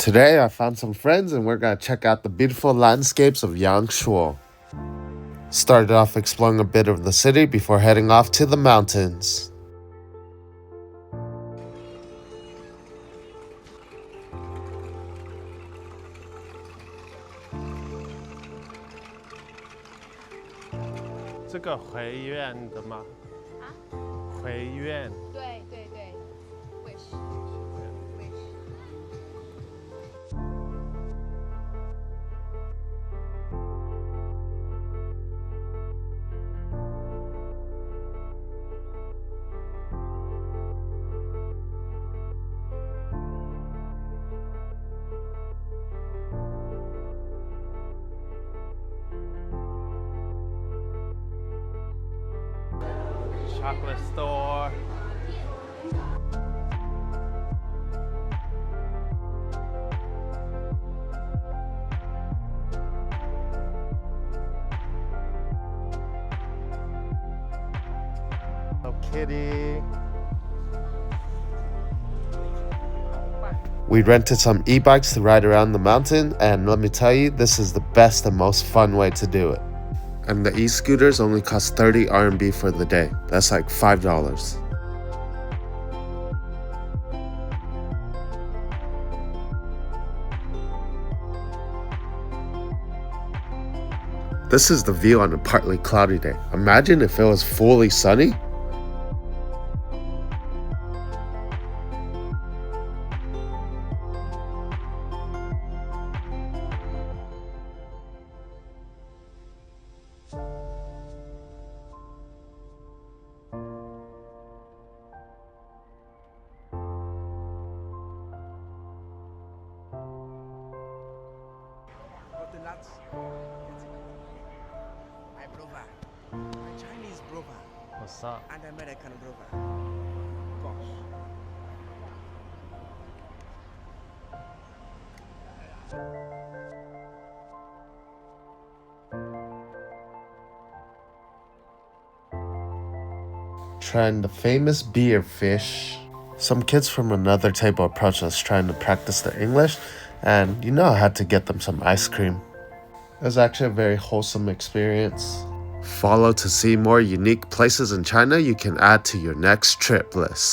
Today I found some friends and we're gonna check out the beautiful landscapes of Yangshuo. Started off exploring a bit of the city before heading off to the mountains. This is 回院的吗？啊？回院。对对对 ，wish。Chocolate store. Hello Kitty. We rented some e-bikes to ride around the mountain, and let me tell you, this is the best and most fun way to do it. And the e-scooters only cost 30 RMB for the day. That's like $5. This is the view on a partly cloudy day. Imagine if it was fully sunny. My brother, my Chinese brother, What's up? and American brother. Gosh. Trying the famous beer fish. Some kids from another table approached us trying to practice their English, and I had to get them some ice cream. It was actually a very wholesome experience. Follow to see more unique places in China you can add to your next trip list.